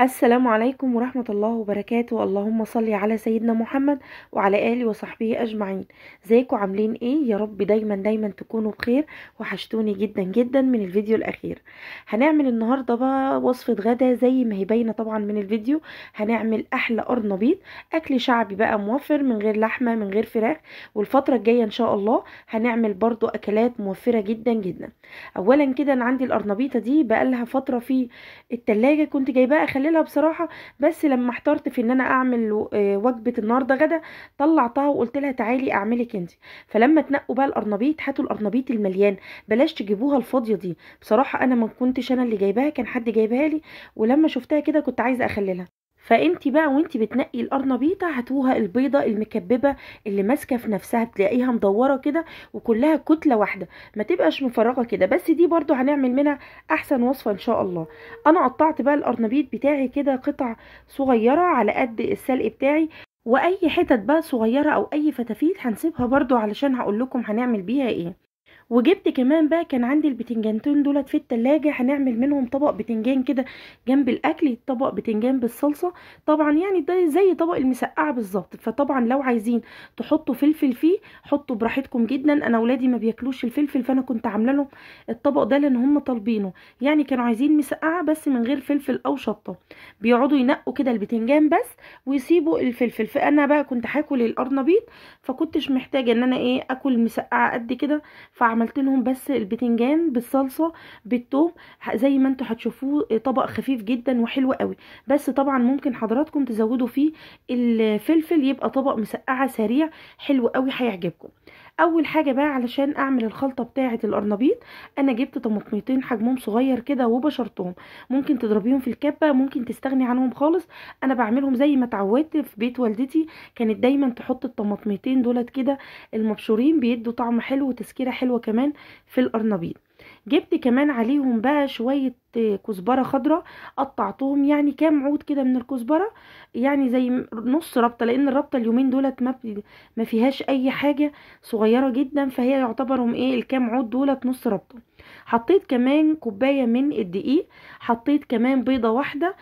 السلام عليكم ورحمة الله وبركاته. اللهم صل على سيدنا محمد وعلى آله وصحبه أجمعين. ازيكم عاملين ايه؟ يا رب دايما تكونوا بخير. وحشتوني جدا جدا من الفيديو الأخير. هنعمل النهاردة بقى وصفة غدا زي ما هي باينة طبعا من الفيديو. هنعمل أحلى قرنبيط، أكل شعبي بقى موفر، من غير لحمة من غير فراخ. والفترة الجاية إن شاء الله هنعمل برضو أكلات موفرة جدا جدا. أولا كده أنا عندي القرنبيطة دي بقالها فترة في التلاجة، كنت جايباها اخليلها بصراحة، بس لما احترت في ان انا اعمل وجبة النهاردة غدا، طلعتها وقلت لها تعالي اعملك انت. فلما تنقوا بقى القرنبيط هاتوا القرنبيط المليان، بلاش تجيبوها الفاضية دي. بصراحة انا ما كنتش انا اللي جايباها، كان حد جايبها لي، ولما شفتها كده كنت عايزة اخليلها. فانتي بقى وانتي بتنقي القرنبيطه هاتوها البيضه المكببه اللي ماسكه في نفسها، تلاقيها مدوره كده وكلها كتله واحده، ما تبقاش مفرغه كده. بس دي برضو هنعمل منها احسن وصفه ان شاء الله. انا قطعت بقى القرنبيط بتاعي كده قطع صغيره على قد السلق بتاعي، واي حتت بقى صغيره او اي فتافيت هنسيبها برضو علشان هقول لكم هنعمل بيها ايه. وجبت كمان بقى، كان عندي البتنجانتين دولت في التلاجة، هنعمل منهم طبق بتنجان كده جنب الاكل، طبق بتنجان بالصلصة. طبعا يعني ده زي طبق المسقعة بالظبط. فطبعا لو عايزين تحطوا فلفل فيه حطوا براحتكم جدا. انا ولادي ما بياكلوش الفلفل، فانا كنت عامله لهم الطبق ده لان هم طالبينه، يعني كانوا عايزين مسقعة بس من غير فلفل او شطة. بيقعدوا ينقوا كده البتنجان بس ويسيبوا الفلفل. فانا بقى كنت هاكل القرنبيط، فكنتش محتاجه ان انا اكل مسقعة قد كده. فعملت لهم بس البتنجان بالصلصه بالثوم، زي ما انتوا هتشوفوه طبق خفيف جدا وحلو قوي. بس طبعا ممكن حضراتكم تزودوا فيه الفلفل، يبقى طبق مسقعه سريع حلو قوي هيعجبكم. اول حاجه بقى علشان اعمل الخلطه بتاعه القرنبيط، انا جبت طماطميتين حجمهم صغير كده وبشرتهم. ممكن تضربيهم في الكبه، ممكن تستغني عنهم خالص. انا بعملهم زي ما اتعودت في بيت والدتي، كانت دايما تحط الطماطميتين دولت كده المبشورين، بيدوا طعم حلو وتسكيره حلوه كمان في القرنبيط. جبت كمان عليهم بقى شويه كزبره خضراء، قطعتهم يعني كام عود كده من الكزبره، يعني زي نص ربطه، لان الربطه اليومين دولت ما فيهاش اي حاجه، صغيره جدا، فهي يعتبرهم الكام عود دولت نص ربطه. حطيت كمان كوبايه من الدقيق، حطيت كمان بيضه واحده،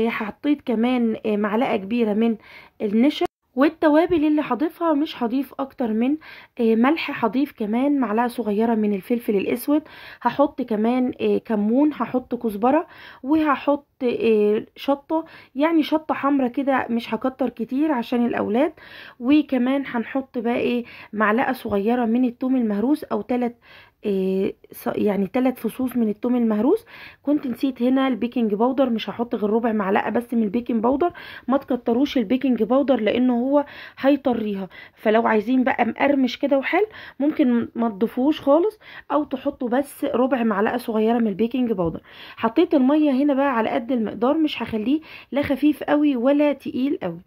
حطيت كمان معلقه كبيره من النشا. والتوابل اللي هضيفها مش هضيف اكتر من ملح، هضيف كمان معلقه صغيره من الفلفل الاسود، هحط كمان كمون، هحط كزبره، وهحط شطه، يعني شطه حمرا كده، مش هكتر كتير عشان الاولاد. وكمان هنحط بقى معلقه صغيره من الثوم المهروس، او 3 يعني 3 فصوص من الثوم المهروس. كنت نسيت هنا البيكنج باودر، مش هحط غير ربع معلقه بس من البيكنج باودر. ما تكتروش البيكنج باودر لانه هو هيطريها. فلو عايزين بقى مقرمش كده وحلو ممكن ما تضيفوش خالص، او تحطوا بس ربع معلقه صغيره من البيكنج باودر. حطيت الميه هنا بقى على قد المقدار، مش هخليه لا خفيف قوي ولا تقيل قوي.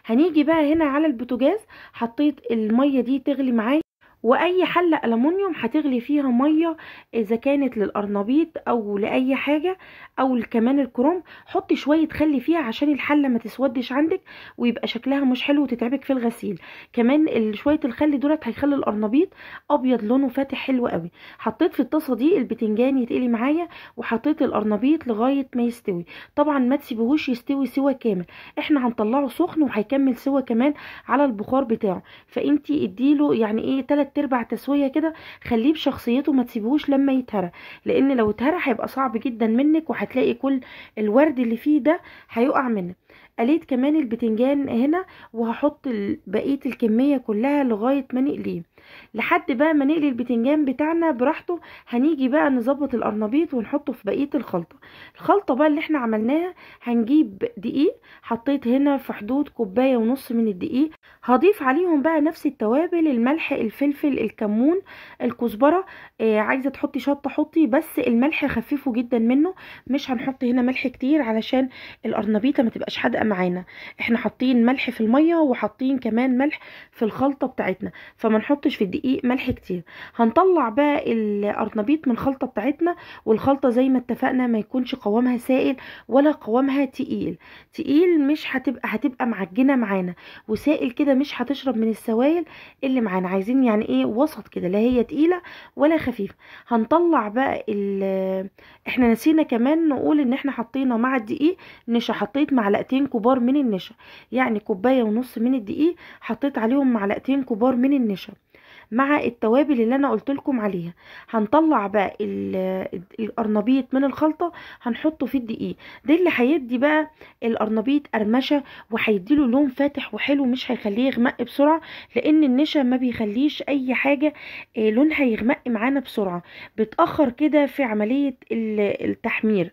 هنيجي بقى هنا على البوتاجاز، حطيت الميه دي تغلي معايا، واي حله الومنيوم هتغلي فيها ميه، اذا كانت للقرنبيط او لاي حاجه، او كمان الكرنب، حطي شويه خل فيها عشان الحله ما تسودش عندك ويبقى شكلها مش حلو وتتعبك في الغسيل. كمان شويه الخل دولت هيخلي القرنبيط ابيض لونه فاتح حلو قوي. حطيت في الطاسه دي البتنجان يتقلي معايا، وحطيت القرنبيط لغايه ما يستوي. طبعا ما تسيبوهوش يستوي سوا كامل، احنا هنطلعه سخن وهيكمل سوا كمان على البخار بتاعه. فانتي اديله يعني 3/4 تسويه كده، خليه بشخصيته، ما تسيبوش لما يتهرى، لان لو اتهرى هيبقى صعب جدا منك، وهتلاقي كل الورد اللي فيه ده هيقع منك. قليت كمان البتنجان هنا، وهحط بقيه الكميه كلها لغايه ما نقليه. لحد بقى ما نقلي البتنجان بتاعنا براحته، هنيجي بقى نظبط القرنبيط ونحطه في بقيه الخلطه بقى اللي احنا عملناها. هنجيب دقيق، حطيت هنا في حدود كوبايه ونص من الدقيق، هضيف عليهم بقى نفس التوابل، الملح الفلفل الكمون الكزبره. عايزه تحطي شطه حطي، بس الملح خففه جدا منه، مش هنحط هنا ملح كتير علشان القرنبيطه ما تبقاش حادقه معانا. احنا حاطين ملح في الميه وحاطين كمان ملح في الخلطه بتاعتنا، فما نحطش في الدقيق ملح كتير. هنطلع بقى القرنبيط من الخلطه بتاعتنا، والخلطه زي ما اتفقنا ما يكونش قوامها سائل ولا قوامها تقيل. تقيل مش هتبقى معجنه معانا، وسائل كده مش هتشرب من السوائل اللي معانا. عايزين يعني ايه وسط كده، لا هي تقيله ولا خفيفه. هنطلع بقى احنا نسينا كمان نقول ان احنا حطينا مع الدقيق نشا. حطيت معلقتين كبار من النشا، يعني كوبايه ونص من الدقيق حطيت عليهم معلقتين كبار من النشا مع التوابل اللي انا قلت لكم عليها. هنطلع بقى القرنبيط من الخلطه، هنحطه في الدقيق. ده اللي هيدي بقى القرنبيط قرمشه، وهيديله لون فاتح وحلو، مش هيخليه يغمق بسرعه، لان النشا ما بيخليش اي حاجه لونها يغمق معانا بسرعه، بتاخر كده في عمليه التحمير.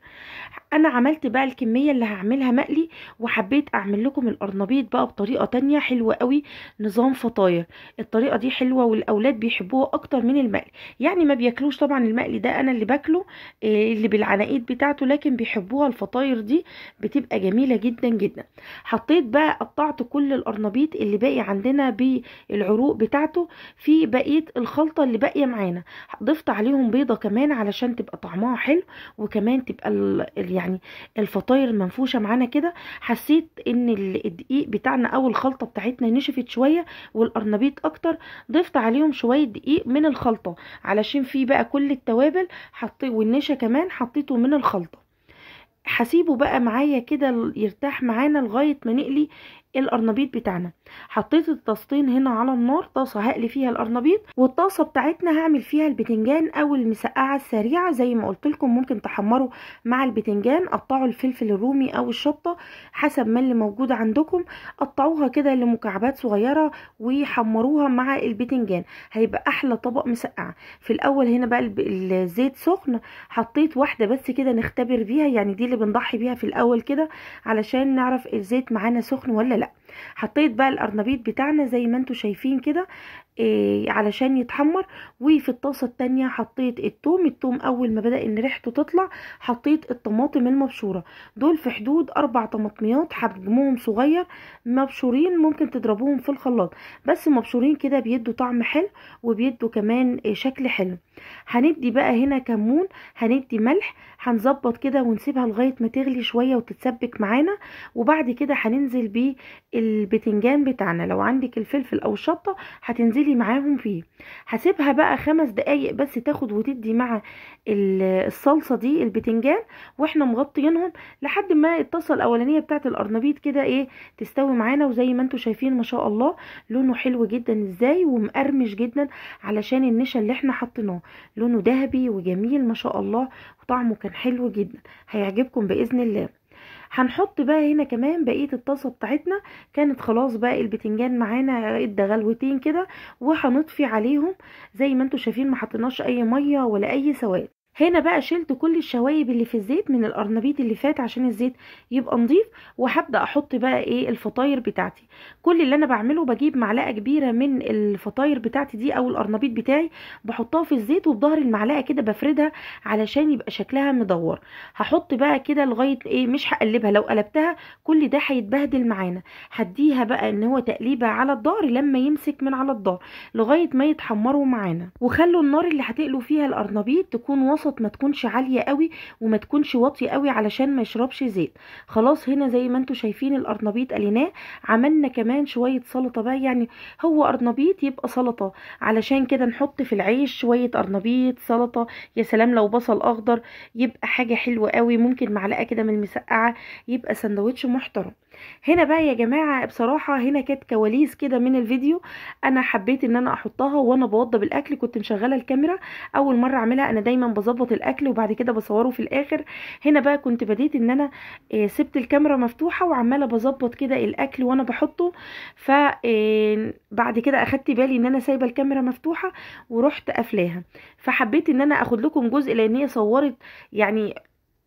انا عملت بقى الكميه اللي هعملها مقلي، وحبيت اعمل لكم القرنبيط بقى بطريقه تانية حلوه قوي، نظام فطاير. الطريقه دي حلوه والاولاد بيحبوها اكتر من المقلي، يعني ما بياكلوش طبعا المقلي ده، انا اللي باكله اللي بالعناقيد بتاعته، لكن بيحبوها الفطاير دي، بتبقى جميله جدا جدا. حطيت بقى قطعت كل القرنبيط اللي باقي عندنا بالعروق بتاعته في بقيه الخلطه اللي باقيه معانا. ضفت عليهم بيضه كمان علشان تبقى طعمها حلو، وكمان تبقى يعني الفطاير منفوشه معانا كده. حسيت ان الدقيق بتاعنا او الخلطه بتاعتنا نشفت شويه والقرنبيط اكتر، ضفت عليهم شويه دقيق من الخلطه علشان فيه بقى كل التوابل والنشا كمان حطيته من الخلطه. هسيبه بقى معايا كده يرتاح معانا لغايه ما نقلي القرنبيط بتاعنا. حطيت الطاستين هنا على النار، طاسه هقلي فيها القرنبيط، والطاسه بتاعتنا هعمل فيها البتنجان او المسقعه السريعه زي ما قلت لكم. ممكن تحمروا مع البتنجان، قطعوا الفلفل الرومي او الشطه حسب ما اللي موجود عندكم، قطعوها كده لمكعبات صغيره وحمروها مع البتنجان، هيبقى احلى طبق مسقعه. في الاول هنا بقى الزيت سخن، حطيت واحده بس كده نختبر بيها، يعني دي اللي بنضحي بيها في الاول كده علشان نعرف الزيت معانا سخن ولا لا. حطيت بقى القرنبيط بتاعنا زي ما انتوا شايفين كده علشان يتحمر. وفي الطاسه التانية حطيت التوم اول ما بدأ ان ريحته تطلع حطيت الطماطم المبشوره، دول في حدود 4 طماطميات حجمهم صغير مبشورين، ممكن تضربوهم في الخلاط، بس مبشورين كده بيدوا طعم حلو وبيدوا كمان شكل حلو. هندي بقى هنا كمون، هندي ملح، هنظبط كده ونسيبها لغايه ما تغلي شويه وتتسبك معانا. وبعد كده هننزل بالبتنجان بتاعنا، لو عندك الفلفل او الشطه هتنزلي معاهم فيه. هسيبها بقى 5 دقايق بس تاخد وتدي مع الصلصه دي البتنجان، واحنا مغطيينهم لحد ما الطاسه الاولانيه بتاعت القرنبيط كده تستوي معانا. وزي ما انتوا شايفين ما شاء الله لونه حلو جدا ازاي ومقرمش جدا، علشان النشا اللي احنا حطيناه لونه ذهبي وجميل ما شاء الله، وطعمه كان حلو جدا، هيعجبكم باذن الله. هنحط بقى هنا كمان بقيه الطاسه بتاعتنا، كانت خلاص بقى البتنجان معانا ادى غلوتين كده، وهنطفي عليهم زي ما انتوا شايفين، ما حطيناش اي ميه ولا اي سوائل. هنا بقى شلت كل الشوايب اللي في الزيت من القرنبيط اللي فات عشان الزيت يبقى نظيف، وهبدا احط بقى الفطاير بتاعتي. كل اللي انا بعمله بجيب معلقه كبيره من الفطاير بتاعتي دي او القرنبيط بتاعي، بحطها في الزيت وبظهر المعلقه كده بفردها علشان يبقى شكلها مدور. هحط بقى كده لغايه مش هقلبها، لو قلبتها كل ده هيتبهدل معانا. هديها بقى ان هو تقليبه على الظهر لما يمسك من على الظهر لغايه ما يتحمروا معانا. وخلوا النار اللي هتقلوا فيها القرنبيط تكون وسط، ما تكونش عاليه قوي وما تكونش واطيه قوي علشان ما يشربش زيت. خلاص هنا زي ما انتوا شايفين القرنبيط قليناه. عملنا كمان شويه سلطه بقى، يعني هو قرنبيط يبقى سلطه، علشان كده نحط في العيش شويه قرنبيط سلطه. يا سلام لو بصل اخضر يبقى حاجه حلوه قوي، ممكن معلقه كده من المسقعه يبقى سندوتش محترم. هنا بقى يا جماعه بصراحه هنا كانت كواليس كده من الفيديو، انا حبيت ان انا احطها وانا بوضب الاكل. كنت مشغله الكاميرا اول مره اعملها، انا دايما بظبط الاكل وبعد كده بصوره في الاخر. هنا بقى كنت بديت ان انا سبت الكاميرا مفتوحه وعماله بظبط كده الاكل وانا بحطه، فبعد كده اخدت بالي ان انا سايبه الكاميرا مفتوحه ورحت قافلاها. فحبيت ان انا اخد لكم جزء لان هي صورت يعني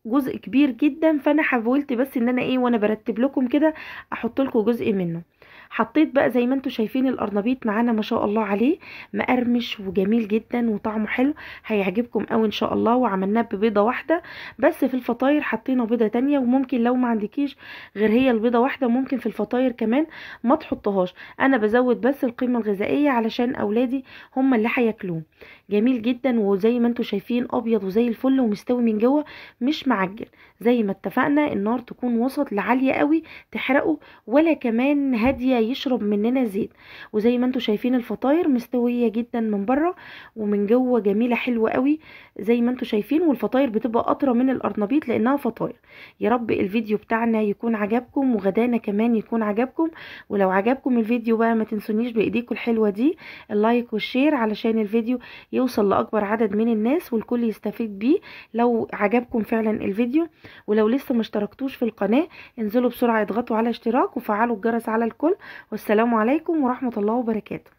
جزء كبير جدا، فانا حاولت بس ان انا وانا برتب لكم كده احط لكم جزء منه. حطيت بقى زي ما انتوا شايفين القرنبيط معانا ما شاء الله عليه مقرمش وجميل جدا وطعمه حلو، هيعجبكم قوي ان شاء الله. وعملناه ببيضه واحده بس، في الفطاير حطينا بيضه تانية، وممكن لو ما عندكيش غير هي البيضه واحده ممكن في الفطاير كمان ما تحطهاش. انا بزود بس القيمه الغذائيه علشان اولادي هم اللي هياكلوه. جميل جدا، وزي ما انتوا شايفين ابيض وزي الفل ومستوي من جوه مش معجن. زي ما اتفقنا النار تكون وسط لعاليه قوي تحرقه، ولا كمان هاديه يشرب مننا زيت. وزي ما انتوا شايفين الفطاير مستويه جدا من بره ومن جوه جميله حلوه قوي زي ما انتوا شايفين. والفطاير بتبقى اطرى من القرنبيط لانها فطاير. يا رب الفيديو بتاعنا يكون عجبكم وغدانا كمان يكون عجبكم. ولو عجبكم الفيديو بقى ما تنسونيش بايديكم الحلوه دي اللايك والشير علشان الفيديو يوصل لاكبر عدد من الناس والكل يستفيد بيه لو عجبكم فعلا الفيديو. ولو لسه ما اشتركتوش في القناه انزلوا بسرعه اضغطوا على اشتراك وفعلوا الجرس على الكل. والسلام عليكم ورحمه الله وبركاته.